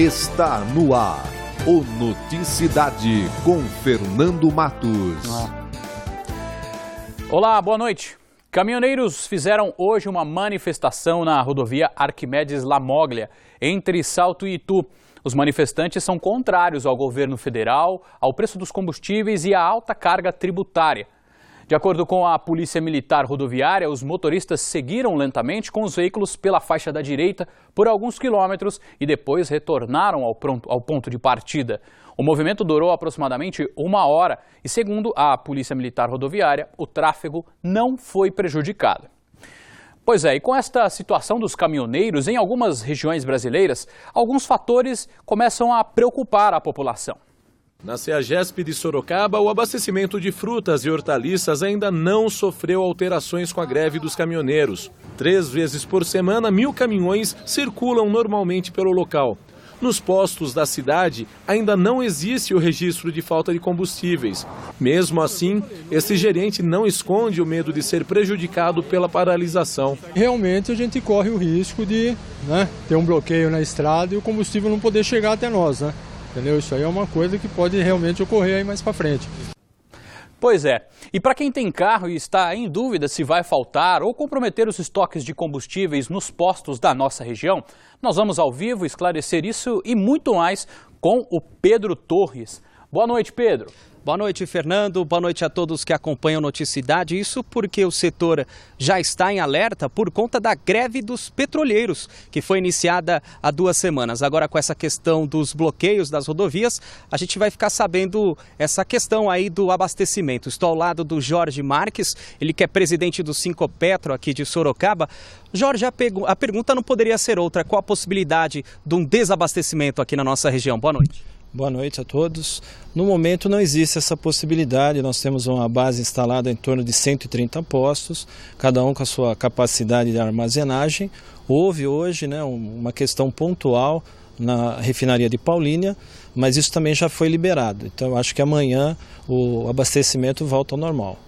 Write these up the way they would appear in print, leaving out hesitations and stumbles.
Está no ar o Noticidade com Fernando Matos. Olá, boa noite. Caminhoneiros fizeram hoje uma manifestação na rodovia Arquimedes Lamoglia, entre Salto e Itu. Os manifestantes são contrários ao governo federal, ao preço dos combustíveis e à alta carga tributária. De acordo com a Polícia Militar Rodoviária, os motoristas seguiram lentamente com os veículos pela faixa da direita por alguns quilômetros e depois retornaram ao ponto de partida. O movimento durou aproximadamente 1 hora e, segundo a Polícia Militar Rodoviária, o tráfego não foi prejudicado. Pois é, e com esta situação dos caminhoneiros em algumas regiões brasileiras, alguns fatores começam a preocupar a população. Na CEAGESP de Sorocaba, o abastecimento de frutas e hortaliças ainda não sofreu alterações com a greve dos caminhoneiros. 3 vezes por semana, 1.000 caminhões circulam normalmente pelo local. Nos postos da cidade, ainda não existe o registro de falta de combustíveis. Mesmo assim, esse gerente não esconde o medo de ser prejudicado pela paralisação. Realmente a gente corre o risco de ter um bloqueio na estrada e o combustível não poder chegar até nós, Entendeu? Isso aí é uma coisa que pode realmente ocorrer aí mais para frente. Pois é. E para quem tem carro e está em dúvida se vai faltar ou comprometer os estoques de combustíveis nos postos da nossa região, nós vamos ao vivo esclarecer isso e muito mais com o Pedro Torres. Boa noite, Pedro. Boa noite, Fernando. Boa noite a todos que acompanham Noticidade. Isso porque o setor já está em alerta por conta da greve dos petroleiros, que foi iniciada há 2 semanas. Agora, com essa questão dos bloqueios das rodovias, a gente vai ficar sabendo essa questão aí do abastecimento. Estou ao lado do Jorge Marques, ele que é presidente do Sincopetro aqui de Sorocaba. Jorge, a pergunta não poderia ser outra. Qual a possibilidade de um desabastecimento aqui na nossa região? Boa noite. Boa noite a todos. No momento não existe essa possibilidade, nós temos uma base instalada em torno de 130 postos, cada um com a sua capacidade de armazenagem. Houve hoje uma questão pontual na refinaria de Paulínia, mas isso também já foi liberado. Então eu acho que amanhã o abastecimento volta ao normal.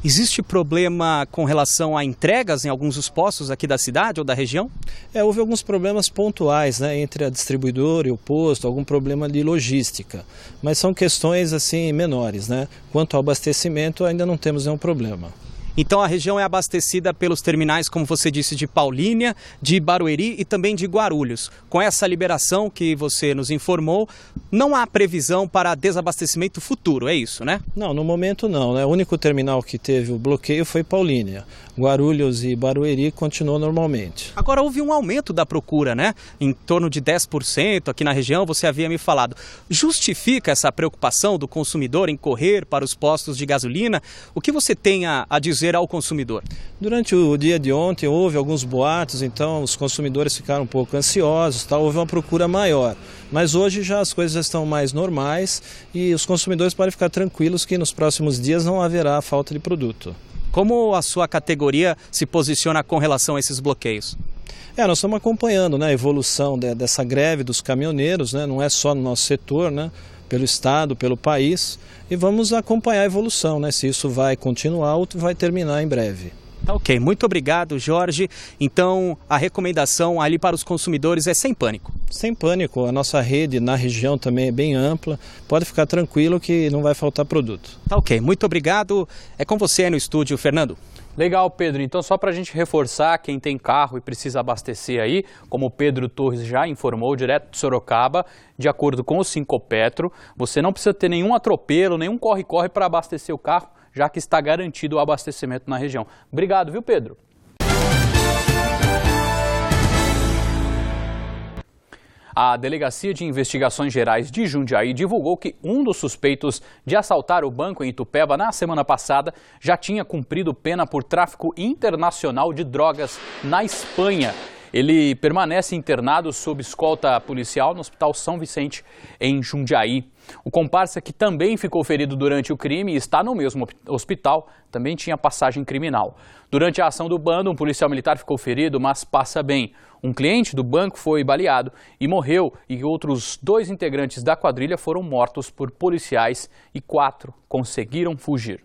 Existe problema com relação a entregas em alguns dos postos aqui da cidade ou da região? Houve alguns problemas pontuais, entre a distribuidora e o posto, algum problema de logística. Mas são questões assim menores, Quanto ao abastecimento, ainda não temos nenhum problema. Então a região é abastecida pelos terminais, como você disse, de Paulínia, de Barueri e também de Guarulhos. Com essa liberação que você nos informou, não há previsão para desabastecimento futuro, é isso, Não, no momento não. O único terminal que teve o bloqueio foi Paulínia. Guarulhos e Barueri continuou normalmente. Agora houve um aumento da procura, em torno de 10% aqui na região, você havia me falado. Justifica essa preocupação do consumidor em correr para os postos de gasolina? O que você tem a dizer ao consumidor? Durante o dia de ontem houve alguns boatos, então os consumidores ficaram um pouco ansiosos, houve uma procura maior. Mas hoje já as coisas já estão mais normais e os consumidores podem ficar tranquilos que nos próximos dias não haverá falta de produto. Como a sua categoria se posiciona com relação a esses bloqueios? Nós estamos acompanhando a evolução dessa greve dos caminhoneiros, não é só no nosso setor, pelo estado, pelo país, e vamos acompanhar a evolução, se isso vai continuar ou vai terminar em breve. Ok, muito obrigado, Jorge. Então, a recomendação ali para os consumidores é sem pânico. Sem pânico, a nossa rede na região também é bem ampla, pode ficar tranquilo que não vai faltar produto. Ok, muito obrigado. É com você aí no estúdio, Fernando. Legal, Pedro. Então, só para a gente reforçar, quem tem carro e precisa abastecer aí, como o Pedro Torres já informou, direto de Sorocaba, de acordo com o Sincopetro, você não precisa ter nenhum atropelo, nenhum corre-corre para abastecer o carro, já que está garantido o abastecimento na região. Obrigado, viu, Pedro? A Delegacia de Investigações Gerais de Jundiaí divulgou que um dos suspeitos de assaltar o banco em Itupeva na semana passada já tinha cumprido pena por tráfico internacional de drogas na Espanha. Ele permanece internado sob escolta policial no Hospital São Vicente, em Jundiaí. O comparsa, que também ficou ferido durante o crime e está no mesmo hospital, também tinha passagem criminal. Durante a ação do bando, um policial militar ficou ferido, mas passa bem. Um cliente do banco foi baleado e morreu, e outros 2 integrantes da quadrilha foram mortos por policiais e 4 conseguiram fugir.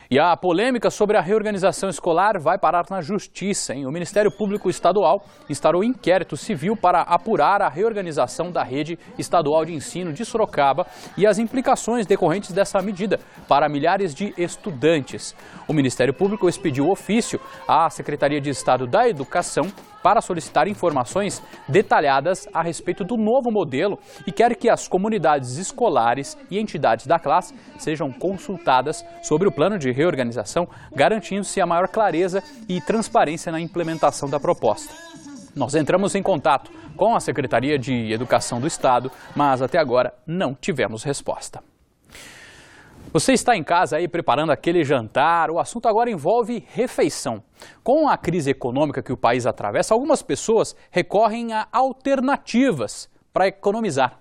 E a polêmica sobre a reorganização escolar vai parar na Justiça, hein? O Ministério Público Estadual instaurou inquérito civil para apurar a reorganização da rede estadual de ensino de Sorocaba e as implicações decorrentes dessa medida para milhares de estudantes. O Ministério Público expediu ofício à Secretaria de Estado da Educação para solicitar informações detalhadas a respeito do novo modelo e quer que as comunidades escolares e entidades da classe sejam consultadas sobre o plano de reorganização, garantindo-se a maior clareza e transparência na implementação da proposta. Nós entramos em contato com a Secretaria de Educação do Estado, mas até agora não tivemos resposta. Você está em casa aí preparando aquele jantar, o assunto agora envolve refeição. Com a crise econômica que o país atravessa, algumas pessoas recorrem a alternativas para economizar.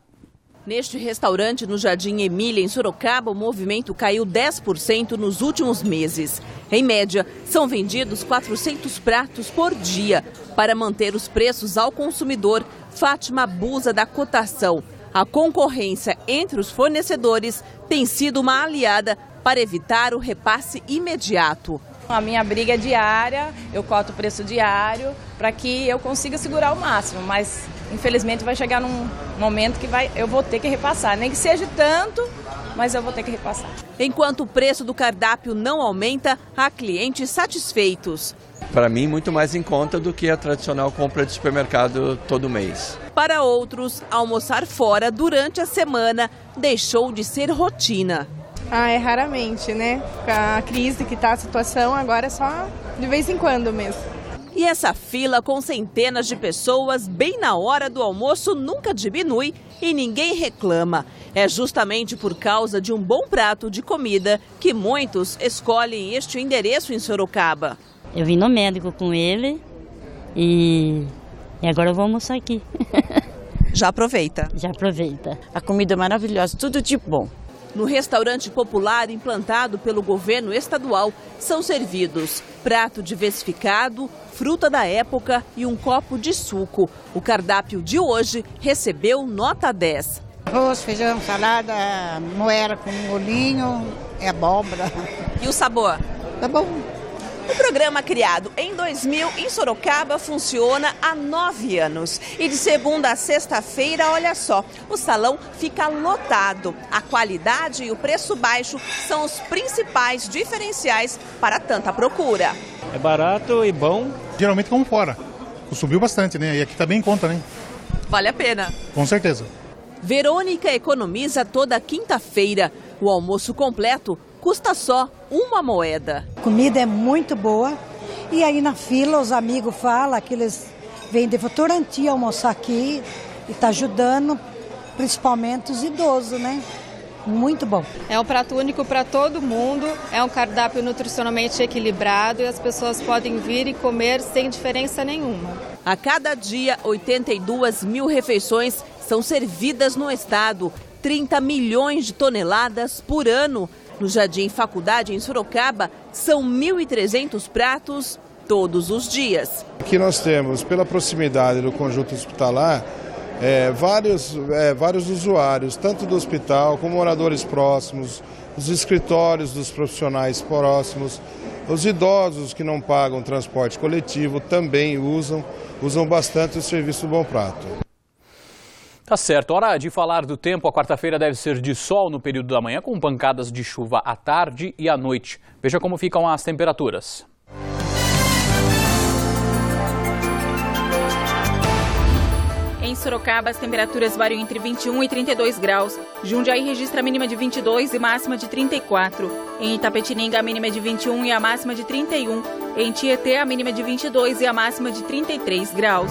Neste restaurante no Jardim Emília, em Sorocaba, o movimento caiu 10% nos últimos meses. Em média, são vendidos 400 pratos por dia. Para manter os preços ao consumidor, Fátima abusa da cotação. A concorrência entre os fornecedores tem sido uma aliada para evitar o repasse imediato. A minha briga é diária, eu coto o preço diário para que eu consiga segurar o máximo, mas infelizmente vai chegar num momento que eu vou ter que repassar, nem que seja tanto, mas eu vou ter que repassar. Enquanto o preço do cardápio não aumenta, há clientes satisfeitos. Para mim, muito mais em conta do que a tradicional compra de supermercado todo mês. Para outros, almoçar fora durante a semana deixou de ser rotina. É raramente, né? Com a crise que está a situação, agora é só de vez em quando mesmo. E essa fila com centenas de pessoas bem na hora do almoço nunca diminui e ninguém reclama. É justamente por causa de um bom prato de comida que muitos escolhem este endereço em Sorocaba. Eu vim no médico com ele e agora eu vou almoçar aqui. Já aproveita? Já aproveita. A comida é maravilhosa, tudo de bom. No restaurante popular implantado pelo governo estadual, são servidos prato diversificado, fruta da época e um copo de suco. O cardápio de hoje recebeu nota 10. Arroz, feijão, salada, moera com molhinho, abóbora. E o sabor? Tá bom. O programa, criado em 2000 em Sorocaba, funciona há 9 anos. E de segunda a sexta-feira, olha só, o salão fica lotado. A qualidade e o preço baixo são os principais diferenciais para tanta procura. É barato e bom. Geralmente como fora. Subiu bastante, né? E aqui tá bem em conta, né? Vale a pena. Com certeza. Verônica economiza toda quinta-feira. O almoço completo custa só uma moeda. A comida é muito boa e aí na fila os amigos falam que eles vêm de Votorantim almoçar aqui e está ajudando principalmente os idosos, né? Muito bom. É um prato único para todo mundo, é um cardápio nutricionalmente equilibrado e as pessoas podem vir e comer sem diferença nenhuma. A cada dia, 82 mil refeições são servidas no estado, 30 milhões de toneladas por ano. No Jardim Faculdade, em Sorocaba, são 1.300 pratos todos os dias. Aqui nós temos, pela proximidade do conjunto hospitalar, vários usuários, tanto do hospital como moradores próximos, os escritórios dos profissionais próximos, os idosos que não pagam transporte coletivo também usam bastante o serviço do Bom Prato. Tá certo, hora de falar do tempo. A quarta-feira deve ser de sol no período da manhã, com pancadas de chuva à tarde e à noite. Veja como ficam as temperaturas. Em Sorocaba, as temperaturas variam entre 21 e 32 graus. Jundiaí registra a mínima de 22 e máxima de 34. Em Itapetininga, a mínima de 21 e a máxima de 31. Em Tietê, a mínima de 22 e a máxima de 33 graus.